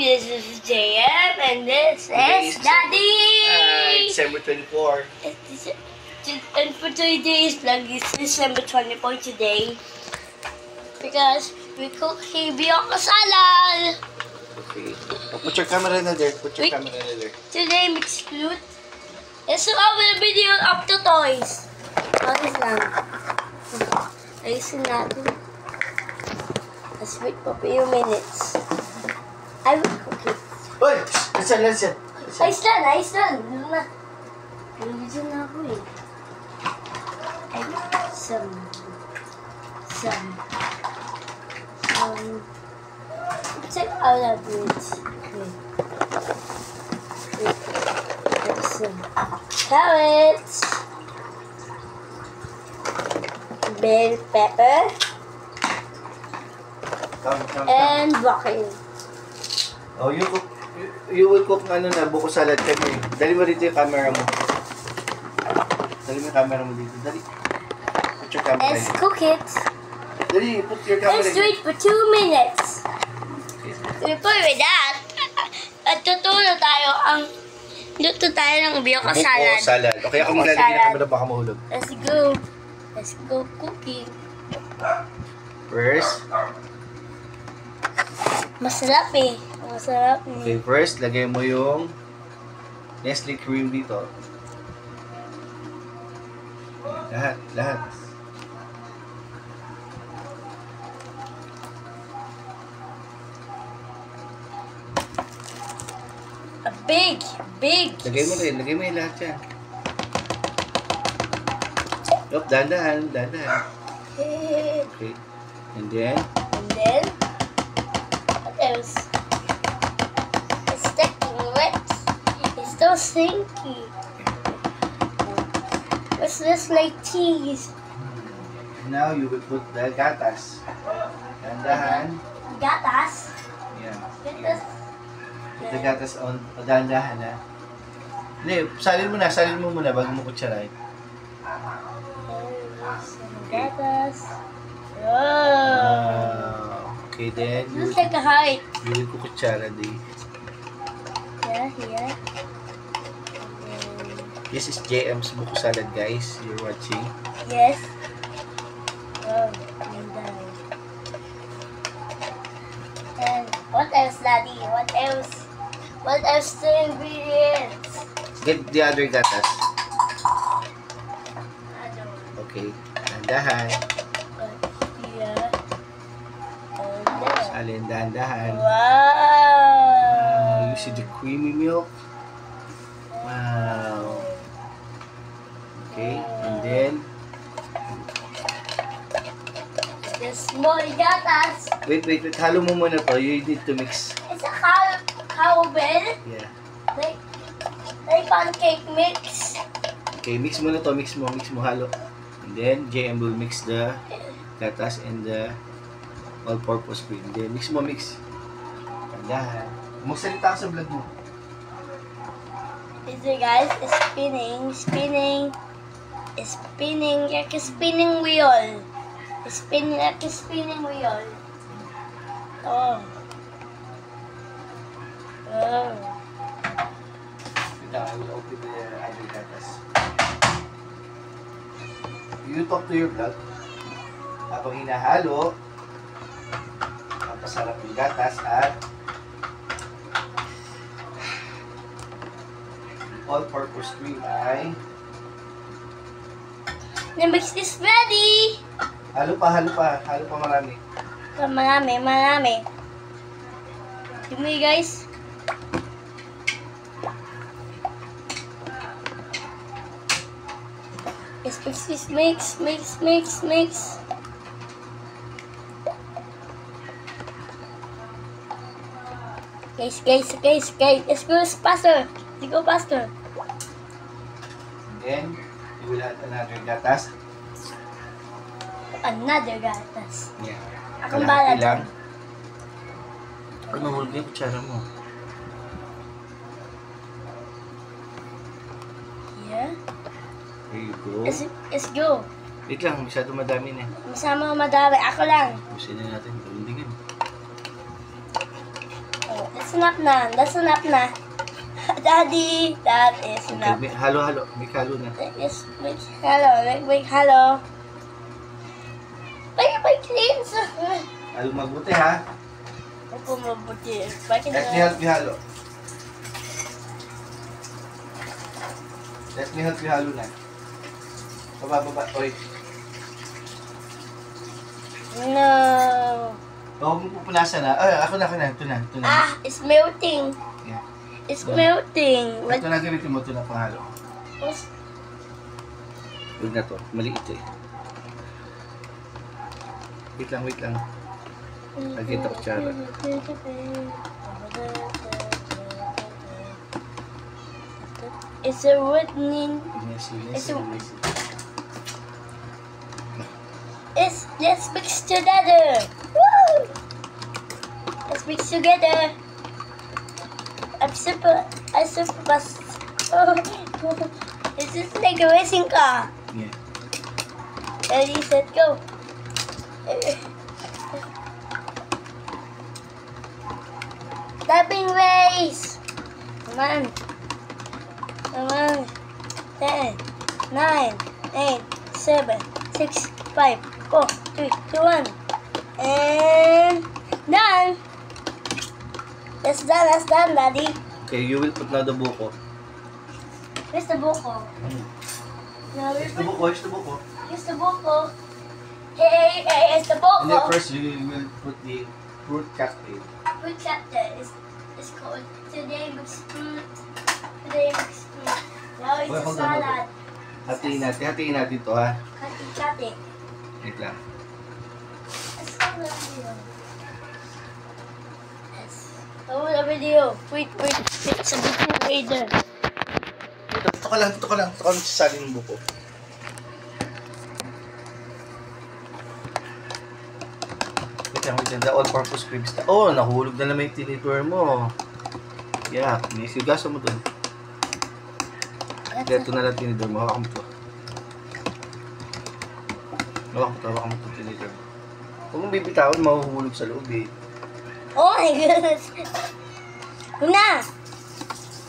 This is JM and this is Daddy! December 24. And for today's vlog is December 24 today. Because we cook biyok kasal. Okay. Put your camera na there. Put your camera na there. Today mixed fruit. It's our video of the toys. Ayos lang. Ayusin natin. Let's wait for a few minutes. I will cook it. Uy! Listen. Ayos lang. Nandito na ako eh. Check out that bridge. Wait. Some carrots. Bell pepper. Come. And broccoli. Oh, you will cook ano na, buko salad kami. Dali mo dito yung camera mo. Dali mo yung camera mo dito. Dali. Put your camera Let's cook it. Dali, put your camera. Let's wait for 2 minutes. Before with that, at luto tayo ng biyok salad. Buko salad. Okay, ako maglalagay na camera baka mahulog. Let's go cooking. First. Masarap eh. Okay, first, lagay mo yung Nestle cream dito. Lahat. A big. Lagay mo yung lahat yan. Yup, dahan. Okay. And then, what else? It's sticking wet. It's so stinky. What's this like cheese? now you will put the gatas. Dahan. Gatas? Yeah. Gatas. Put the gatas on, dahan ha. Hindi, salin mo muna bago mo kutsarahin. Gatas. Okay, then It looks like a heart. you will kukutsara din. Yeah, here. This is JM's buko salad, guys. You're watching. Yes. Oh, ganda. And what else, Daddy? What else? What else the ingredients? Get the other gatas. I don't Okay. Dahan. Yeah. And there. Salin, dahan. Wow. You see the creamy milk? Wow. Okay, and then The small gatas. wait. Halo mo muna to. You need to mix. It's a cowbell. Yeah. Like pancake mix. Okay, mix mo na to. Mix mo, halo. And then, JM will mix the gatas and the all-purpose cream. Then, mix. Dahan. Magsalita ka sa vlog mo. Is it, guys? It's spinning. It's spinning like a spinning wheel. It's spinning like a spinning wheel. Oh. Now, I will open the other gatas. You talk to your vlog. Habang hinahalo, papasarap yung gatas at all-purpose cream ay The mix is ready. halo pa marami. Marami. Give me, guys. Let's mix. Guys. Let's go faster. And then, you will add another gatas. Another gatas. Yeah. Akong Kalahati balat. lang. Ano mo yung kutsara mo? Yeah. There you go. Let's go. Wait lang, masyado madami na. Masama madami. Ako lang. Busin na natin. Galundingan. Oh, let's That's enough na. That's enough na. Daddy, that is enough. Okay, halo-halo. May halo na. Yes, make hello. Make hello. Bye, cleans. Halo mabuti ha. Ako mabuti. Bakit Let me help you halo. Let me help you halo na. Baba. Oy. No. Huwag mo pupunasan na. Ay, ako na. Ito na. Ah, it's melting. Yeah. It's melting. Ito na gamitin mo. Ito na panghalo. What's... Huwag na to. Maliit eh. Wait lang. Lagyan ito kutsara. It's a wooden... Messy. Let's mix together. Woo! Let's mix together. I'm super fast. This is like a racing car. Yeah. Ready, set, go. Tapping race. Come on. 10, 9, 8, 7, 6, 5, 4, 3, 2, 1. And done. That's done, Daddy. Okay, you will put now the buko. Here's the buko. Now Here's the buko. Here's the buko. Hey, it's the And then buko. first, you will put the fruit cocktail. Fruit chapter is called Today Mixed Fruit. Now it's Wait, a hold on. salad. Hatiin natin to ha. Cut it. Wait lang. Let's start the video. Let's start the video. Wait. It's a buko waiter. Ito ka lang. Ito ka magsasalin ng buko. Wait lang. The all-purpose cream stuff. Oh, nahulog na naman yung tinidor mo. Yeah, nisigaso mo dun. Ito na lang tinidor mo. Hawakan mo to. Hawakan mo to tinidor mo. Huwag mong bibitawan, mahuhulog sa loob eh. Oh my goodness. Una.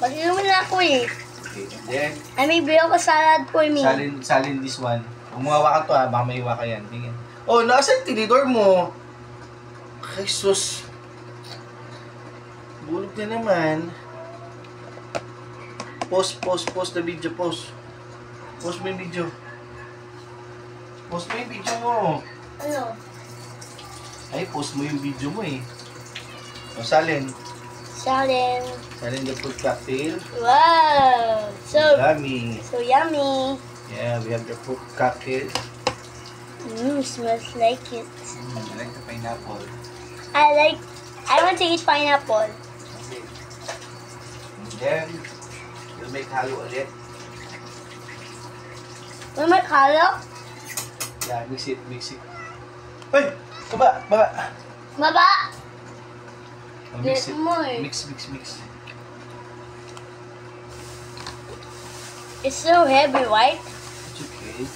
Pag-inumin na ako eh. Okay, and then, I may bring ako salad for me. salin this one. Kung mahawakan to ha, baka maiwa ka yan. Tingin. Oh, nasa tinidor mo? Jesus. Bulog na naman. Pause the video, pause. Pause mo yung video. Pause mo yung video mo. Ano? Ay, pause mo yung video mo eh. O, salin. Salad. Salin the fruit cocktail. Wow. So Yummy. yummy. Yeah, we have the fruit cocktail. Smells like it. I like the pineapple. I want to eat pineapple. Okay. And then, we'll make halo ulit. Will my color? Yeah, mix it. Ay! Baba! Baba. Oh, mix it. Get more. Mix. It's so heavy, right? It's okay.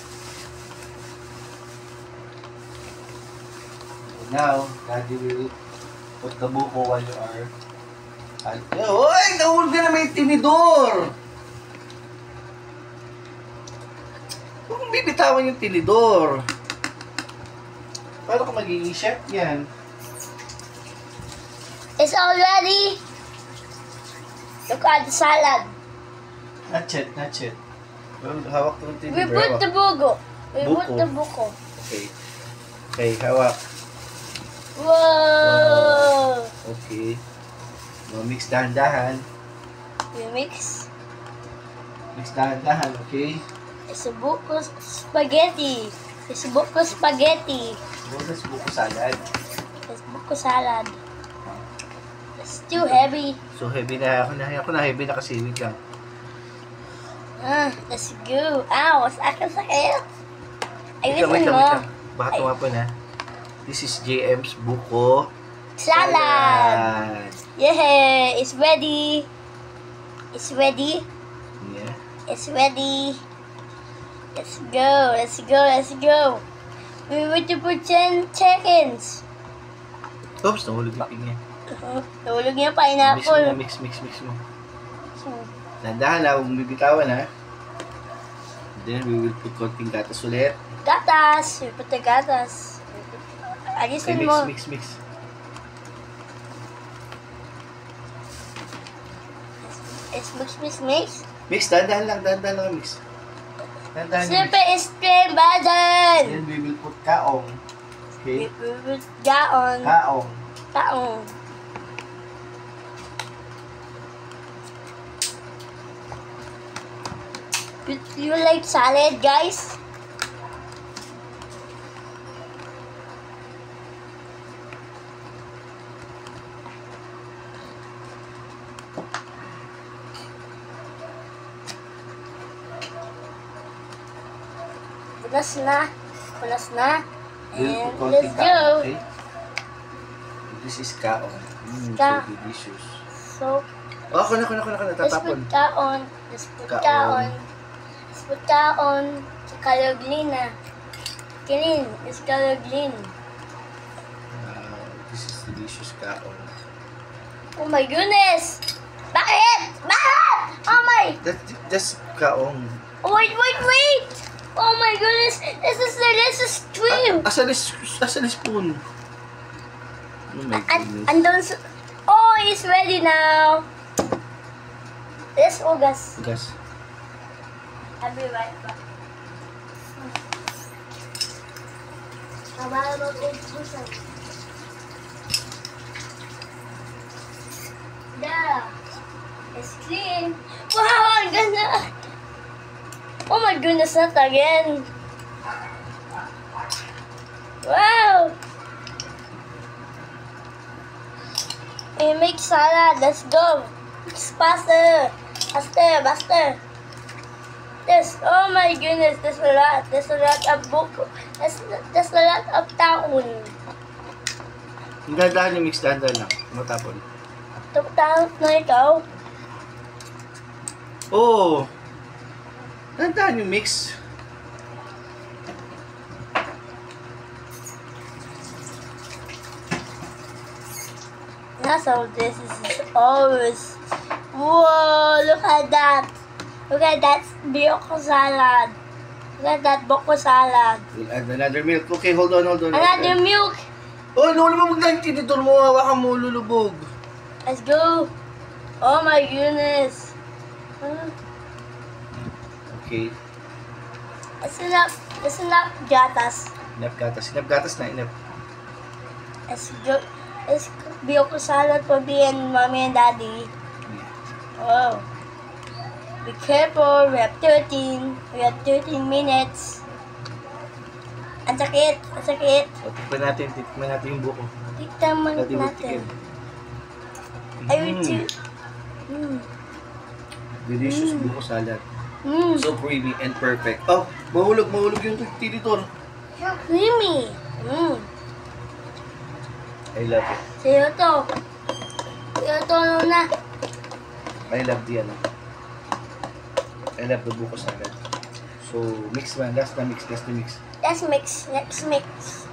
So now, Daddy will put the buko while you are... Uy! Nahulog ka na may tinidor! Huwag mong bibitawan yung tinidor. Paano ka magiging chef yan? It's all ready. Look at the salad. Not yet. Well, hawak ko yung We tinidor. put the buko. Buko. The buko. Okay, hawak. Whoa. Okay. Mix dahan-dahan. We mix. Mix dahan-dahan, okay? It's a buko spaghetti. It's buko spaghetti. Bonus buko salad. It's buko salad. It's too heavy. So heavy na ako na heavy na kasi wait lang. Let's go. Ow, sakit. Wait Ayusin lang. mo. Baka tumapon ha. This is JM's buko Salad. Yeah, it's ready. Yeah. It's ready. Let's go. We wait to put 10 seconds. Oops, nahulog yung ping niya. Tulog niya Mix mo na, pineapple. mix mo. Dahan-dahan na, huwag bibitawan ha. Then we will put konting gatas ulit. Gatas. We put the gatas. Okay, Alisin mo. mix. Mix. Mix, dahan-dahan lang mix. Dahan-dahan Siyempre, mix. is cream badan. Then we will put kaong. Okay? Gaon. Kaong. Taong. You like salad, guys? Punas na. We'll And put let's konting go. kaong. Okay? This is kaong. So delicious. So, Oh, ako na, let's tatapon. put kaon. Let's put kaon. Sa kaloglina. Kilin. It's kaloglin. This is delicious kaong. Oh my goodness! Bakit? Oh my! Just kaong. Oh, wait! Oh my goodness! This is delicious cream! Asan is spoon? Oh my goodness. Andun sa... Oh, it's ready now! Let's ugas. Gas. I'll be right back. Habang mag-ugusan. There! It's clean! Wow! Ang ganda! Oh my goodness, not again! Wow! We make salad. Let's go! It's faster! Yes, oh my goodness, there's a lot of buko. There's a lot of taon. Dahan-dahan yung mix, dahan-dahan lang. Matapon. Taon na ikaw. Oh! Dahan-dahan yung mix. So this is always... Whoa, look at that. Look at that boko salad. Look at that boko salad. We'll add another milk. Okay, hold on. Another milk. Oh, no, magdagti dito mo. Hawakan mo, lulubog. Let's go. Oh my goodness. Okay. It's enough gatas. Inap gatas na, inap. Let's go. Let's boko salad for me and mommy and daddy. Oh. Be careful. We have 13 minutes. Ang sakit. O, tikman natin yung buko. Tikman Dati mo natin. tikim. I will too. Delicious buko salad. Mmm. So creamy and perfect. Oh, mahulog yung tinitor. So creamy. I love it. Sa'yo to na. I love the buko salad. So, mix man. That's the mix. Let's mix.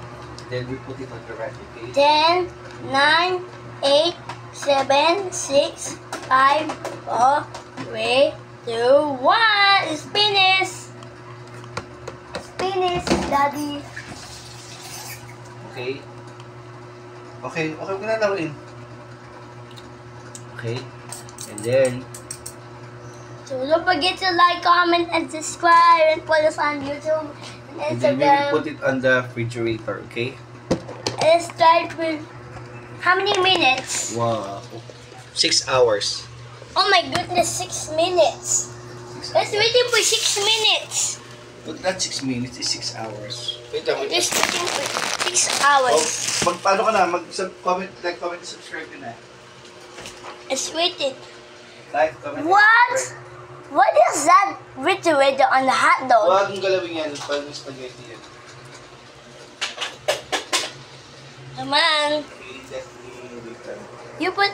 Then we put it on the rack, okay? 10, 9, 8, 7, 6, 5, 4, 3, 2, 1. It's finished. Daddy. Okay. Okay ko na laruin. Okay. And then, So don't forget to like, comment, and subscribe, and follow us on YouTube and and then we will Instagram. put it on the refrigerator, okay? Let's start with how many minutes? Wow. 6 hours. Oh my goodness, 6 minutes. Let's waiting for 6 minutes. But not 6 minutes, it's 6 hours. Wait lang. Just waiting for 6 Oh, hours. paano ka na? Comment, subscribe ka na. Let's wait it. Like, comment, What? subscribe. What is that written on the hot dog? Huwag mong galawin yan. Parang spaghetti yan. Come on. Okay, let me wait lang. You put